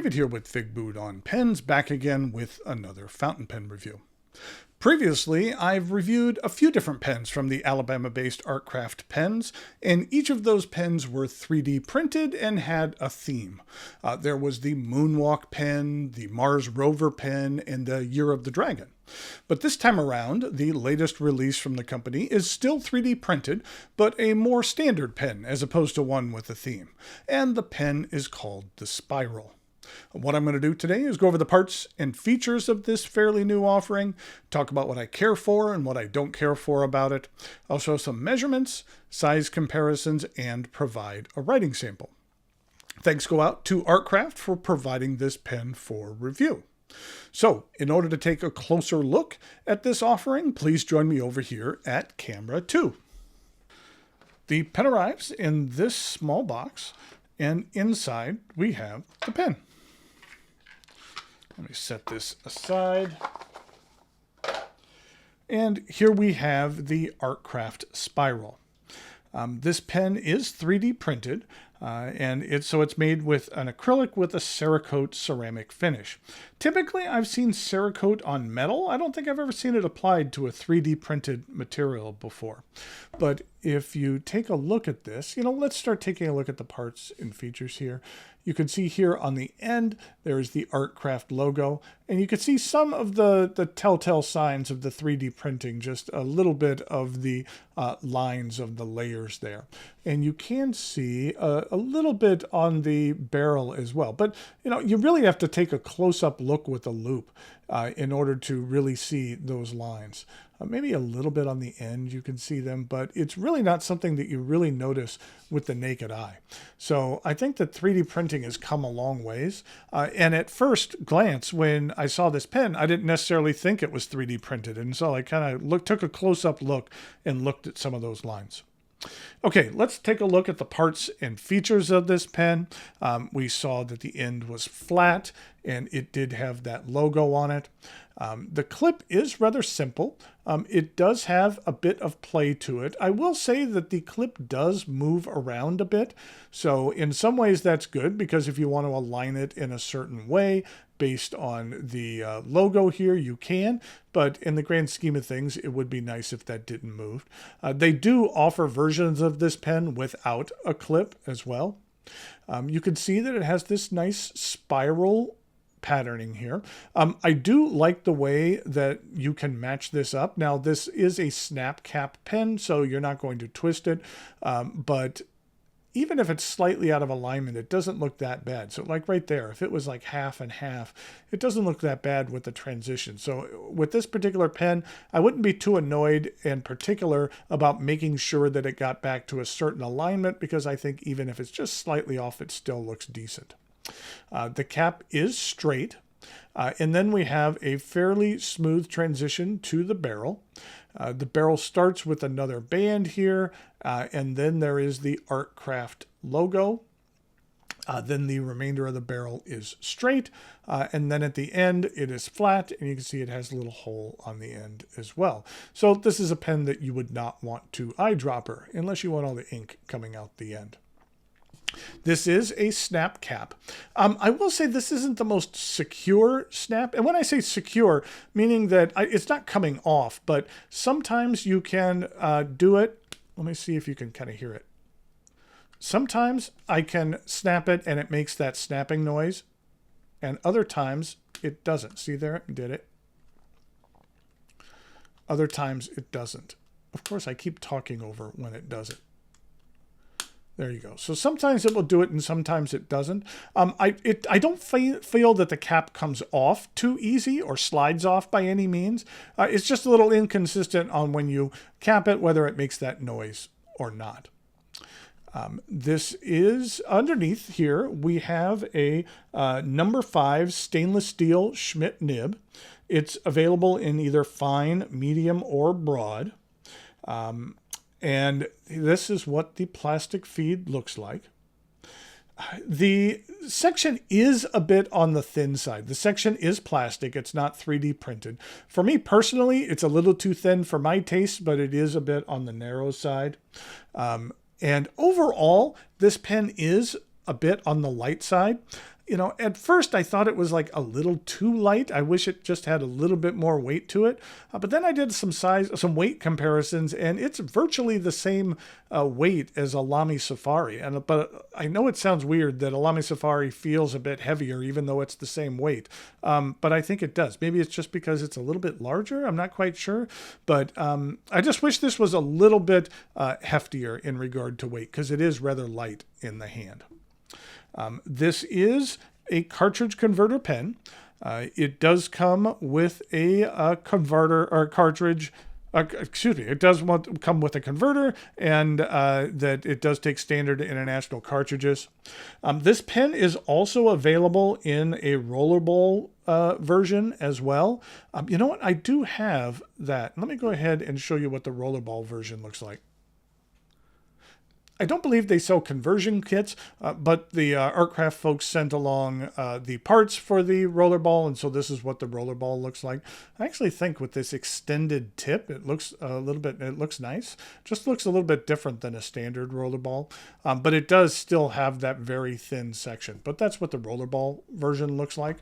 David here with Figboot on Pens, back again with another fountain pen review. Previously, I've reviewed a few different pens from the Alabama-based Artcraft pens, and each of those pens were 3D printed and had a theme. There was the Moonwalk pen, the Mars Rover pen, and the Year of the Dragon. But this time around, the latest release from the company is still 3D printed, but a more standard pen as opposed to one with a theme. And the pen is called the Spiral. What I'm going to do today is go over the parts and features of this fairly new offering, talk about what I care for and what I don't care for about it. I'll show some measurements, size comparisons, and provide a writing sample. Thanks go out to Artcraft for providing this pen for review. So, in order to take a closer look at this offering, please join me over here at camera 2. The pen arrives in this small box, and inside we have the pen. Let me set this aside. And here we have the Artcraft Spiral. This pen is 3D printed, and it's made with an acrylic with a Cerakote ceramic finish. Typically, I've seen Cerakote on metal. I don't think I've ever seen it applied to a 3D printed material before. But if you take a look at this, let's start taking a look at the parts and features here. You can see here on the end, there's the Artcraft logo, and you can see some of the telltale signs of the 3D printing, just a little bit of the lines of the layers there. And you can see a little bit on the barrel as well. But, you really have to take a close-up look with a loupe in order to really see those lines. Maybe a little bit on the end you can see them, but it's really not something that you really notice with the naked eye. So I think that 3D printing has come a long ways. And at first glance, when I saw this pen, I didn't necessarily think it was 3D printed. And so I kind of took a close-up look and looked at some of those lines. Okay, let's take a look at the parts and features of this pen. We saw that the end was flat and it did have that logo on it. The clip is rather simple. It does have a bit of play to it. I will say that the clip does move around a bit. So in some ways that's good, because if you want to align it in a certain way based on the logo here, you can. But in the grand scheme of things, it would be nice if that didn't move. They do offer versions of this pen without a clip as well. You can see that it has this nice spiral patterning here. I do like the way that you can match this up. Now, this is a snap cap pen, so you're not going to twist it, but even if it's slightly out of alignment, it doesn't look that bad. So like right there, if it was like half and half, it doesn't look that bad with the transition. So with this particular pen, I wouldn't be too annoyed in particular about making sure that it got back to a certain alignment, because I think even if it's just slightly off, it still looks decent. The cap is straight, and then we have a fairly smooth transition to the barrel. The barrel starts with another band here, and then there is the Artcraft logo. Then the remainder of the barrel is straight, and then at the end it is flat, and you can see it has a little hole on the end as well. So this is a pen that you would not want to eyedropper unless you want all the ink coming out the end. This is a snap cap. I will say this isn't the most secure snap. And when I say secure, meaning that it's not coming off, but sometimes you can do it. Let me see if you can kind of hear it. Sometimes I can snap it and it makes that snapping noise. And other times it doesn't. See there? It did it. Other times it doesn't. Of course, I keep talking over when it does it. There you go. So sometimes it will do it and sometimes it doesn't. I don't feel that the cap comes off too easy or slides off by any means. It's just a little inconsistent on when you cap it, whether it makes that noise or not. This is underneath here. We have a number 5 stainless steel Schmidt nib. It's available in either fine, medium, or broad. And this is what the plastic feed looks like. The section is a bit on the thin side. The section is plastic. It's not 3D printed. For me personally, it's a little too thin for my taste, but it is a bit on the narrow side. And overall, this pen is a bit on the light side. You know, at first I thought it was like a little too light. I wish it just had a little bit more weight to it. But then I did some weight comparisons, and it's virtually the same weight as a Lamy Safari. But I know it sounds weird that a Lamy Safari feels a bit heavier, even though it's the same weight. But I think it does. Maybe it's just because it's a little bit larger. I'm not quite sure. But I just wish this was a little bit heftier in regard to weight, because it is rather light in the hand. This is a cartridge converter pen. It does come with a converter or cartridge. It does come with a converter, and that it does take standard international cartridges. This pen is also available in a rollerball version as well. You know what? I do have that. Let me go ahead and show you what the rollerball version looks like. I don't believe they sell conversion kits, but the Artcraft folks sent along the parts for the rollerball, and so this is what the rollerball looks like. I actually think with this extended tip, it looks it looks nice. Just looks a little bit different than a standard rollerball, but it does still have that very thin section. But that's what the rollerball version looks like.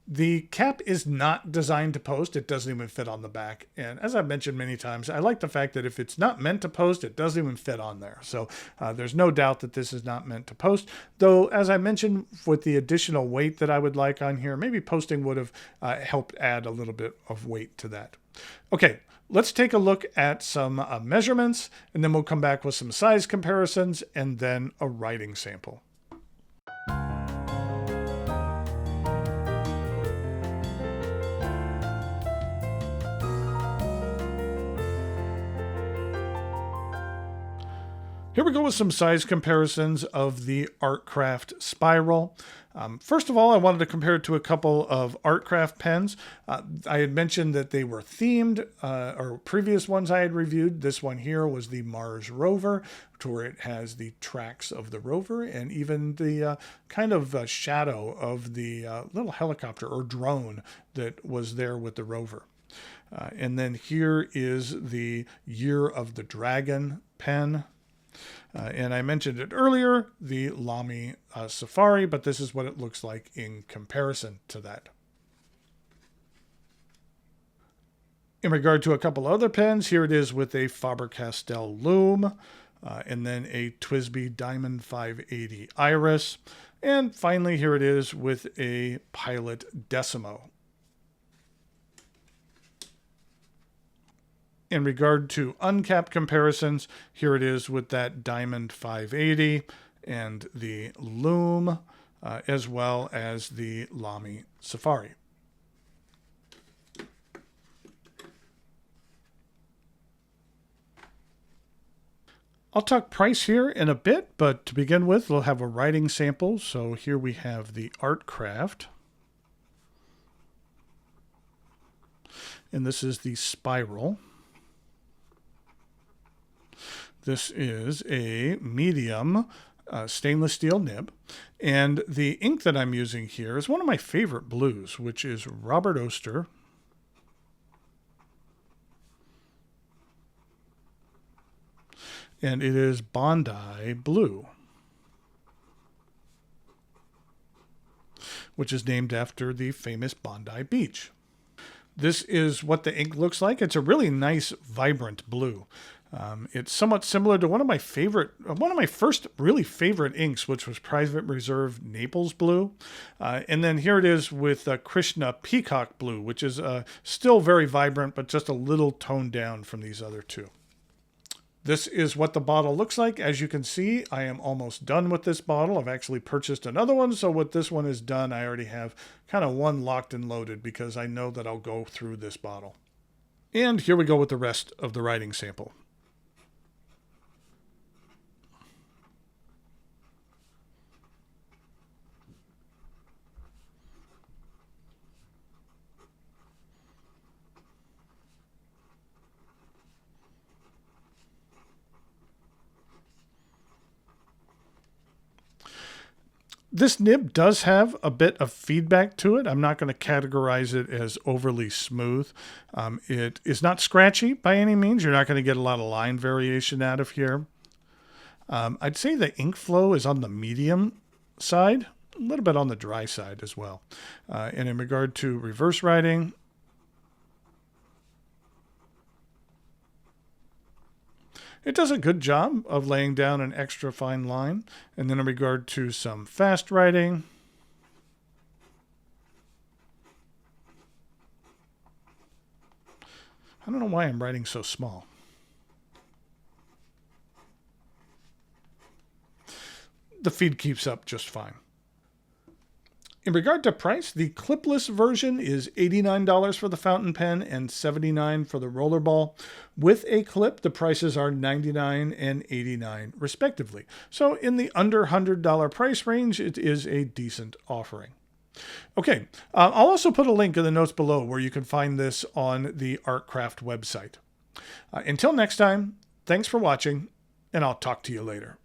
The cap is not designed to post. It doesn't even fit on the back. And as I've mentioned many times, I like the fact that if it's not meant to post, it doesn't even fit on there. So there's no doubt that this is not meant to post. Though, as I mentioned, with the additional weight that I would like on here, maybe posting would have helped add a little bit of weight to that. Okay, let's take a look at some measurements, and then we'll come back with some size comparisons and then a writing sample. Here we go with some size comparisons of the Artcraft Spiral. First of all, I wanted to compare it to a couple of Artcraft pens. I had mentioned that they were themed, or previous ones I had reviewed. This one here was the Mars rover, where it has the tracks of the rover and even the kind of shadow of the little helicopter or drone that was there with the rover. And then here is the Year of the Dragon pen. And I mentioned it earlier, the Lamy Safari, but this is what it looks like in comparison to that. In regard to a couple other pens, here it is with a Faber-Castell Loom, and then a TWSBI Diamond 580 Iris, and finally here it is with a Pilot Decimo. In regard to uncapped comparisons, here it is with that Diamond 580 and the Loom, as well as the Lamy Safari. I'll talk price here in a bit, but to begin with, we'll have a writing sample. So here we have the Artcraft. And this is the Spiral. This is a medium stainless steel nib. And the ink that I'm using here is one of my favorite blues, which is Robert Oster. And it is Bondi Blue, which is named after the famous Bondi Beach. This is what the ink looks like. It's a really nice, vibrant blue. It's somewhat similar to one of my first really favorite inks, which was Private Reserve Naples Blue. And then here it is with Krishna Peacock Blue, which is still very vibrant, but just a little toned down from these other two. This is what the bottle looks like. As you can see, I am almost done with this bottle. I've actually purchased another one, so with this one is done, I already have kind of one locked and loaded because I know that I'll go through this bottle. And here we go with the rest of the writing sample. This nib does have a bit of feedback to it. I'm not going to categorize it as overly smooth. It is not scratchy by any means. You're not going to get a lot of line variation out of here. I'd say the ink flow is on the medium side, a little bit on the dry side as well. And in regard to reverse writing, it does a good job of laying down an extra fine line. And then in regard to some fast writing, I don't know why I'm writing so small. The feed keeps up just fine. In regard to price, the clipless version is $89 for the fountain pen and $79 for the rollerball. With a clip, the prices are $99 and $89 respectively. So in the under $100 price range, it is a decent offering. Okay, I'll also put a link in the notes below where you can find this on the Artcraft website. Until next time, thanks for watching, and I'll talk to you later.